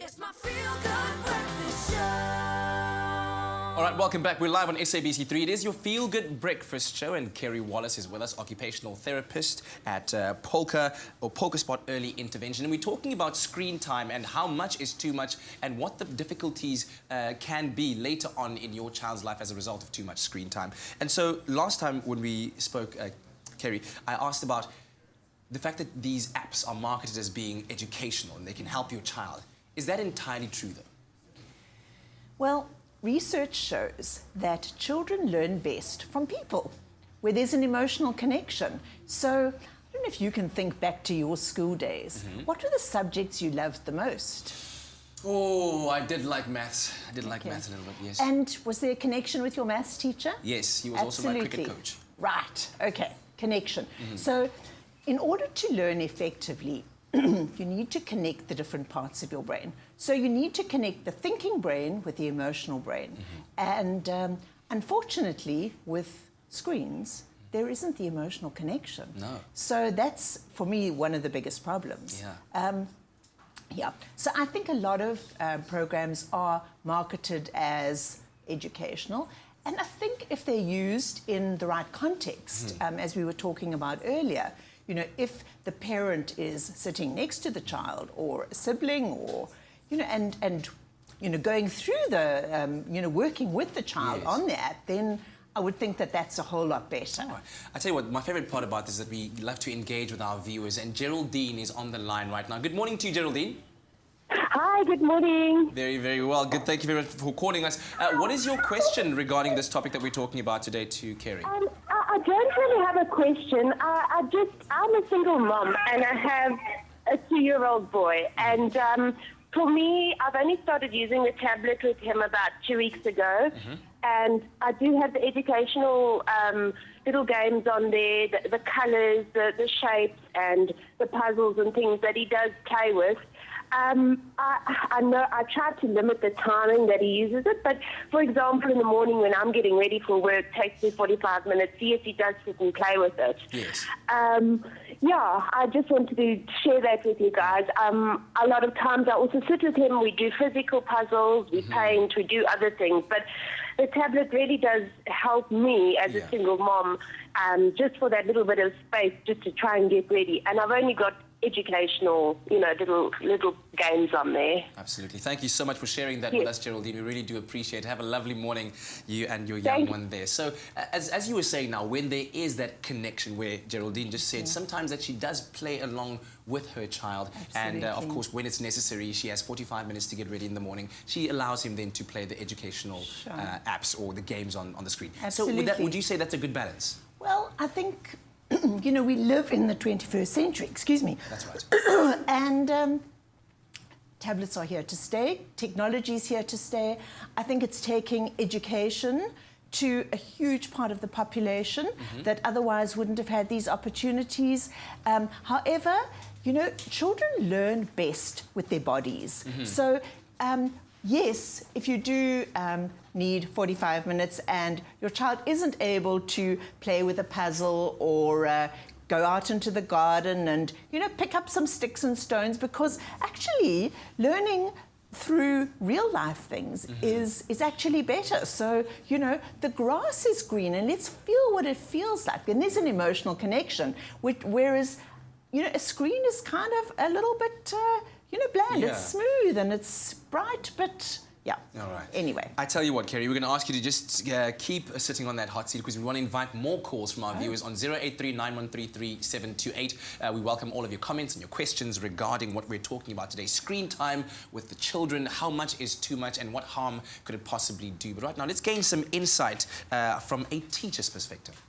It's my feel-good breakfast show. All right, welcome back. We're live on SABC3. It is your feel-good breakfast show, and Kerry Wallace is with us, occupational therapist at Polka Spot Early Intervention. And we're talking about screen time and how much is too much and what the difficulties can be later on in your child's life as a result of too much screen time. And so last time when we spoke, Kerry, I asked about the fact that these apps are marketed as being educational and they can help your child. Is that entirely true, though? Well, research shows that children learn best from people, where there's an emotional connection. So, I don't know if you can think back to your school days. What were the subjects you loved the most? Oh, I did like maths. I did like maths a little bit, yes. And was there a connection with your maths teacher? Yes, he was also my cricket coach. Right, okay, connection. So, in order to learn effectively, you need to connect the different parts of your brain. So you need to connect the thinking brain with the emotional brain. And unfortunately, with screens, there isn't the emotional connection. No. So that's, for me, one of the biggest problems. Yeah. So I think a lot of programs are marketed as educational. And I think if they're used in the right context, as we were talking about earlier, you know, if the parent is sitting next to the child or a sibling or, you know, and you know, going through the, you know, working with the child on that, then I would think that that's a whole lot better. Right. I tell you what, my favorite part about this is that we love to engage with our viewers, and Geraldine is on the line right now. Good morning to you, Geraldine. Hi, good morning. Very, very well. Good. Thank you very much for calling us. What is your question regarding this topic that we're talking about today to Kerry? I don't really have a question. I'm a single mom and I have a 2-year-old boy. And for me, I've only started using the tablet with him about 2 weeks ago. And I do have the educational little games on there, the colours, the shapes and the puzzles and things that he does play with. I know I try to limit the timing that he uses it, but for example, in the morning when I'm getting ready for work, it takes me 45 minutes. Yes, he does sit and play with it. Yes. Yeah, I just wanted to share that with you guys. A lot of times I also sit with him, we do physical puzzles, we paint, we do other things, but the tablet really does help me as a single mom, just for that little bit of space just to try and get ready. And I've only got educational, you know, little games on there. Absolutely. Thank you so much for sharing that with us, Geraldine. We really do appreciate it. Have a lovely morning, you and your young one there. So, as you were saying now, when there is that connection where Geraldine just said sometimes that she does play along with her child, and of course when it's necessary, she has 45 minutes to get ready in the morning. She allows him then to play the educational apps or the games on the screen. Absolutely. So would you say that's a good balance? Well, I think, you know, we live in the 21st century, excuse me. That's right. And tablets are here to stay. Technology is here to stay. I think it's taking education to a huge part of the population that otherwise wouldn't have had these opportunities. However, you know, children learn best with their bodies. So, yes, if you do need 45 minutes and your child isn't able to play with a puzzle or go out into the garden and, you know, pick up some sticks and stones, because actually learning through real life things is actually better. So, you know, the grass is green and let's feel what it feels like. And there's an emotional connection, whereas, you know, a screen is kind of a little bit, you know, bland. It's smooth and it's bright, but yeah. All right. Anyway. I tell you what, Kerry, we're going to ask you to just keep sitting on that hot seat, because we want to invite more calls from our viewers on 083-9133-728. We welcome all of your comments and your questions regarding what we're talking about today. Screen time with the children, how much is too much and what harm could it possibly do? But right now, let's gain some insight from a teacher's perspective.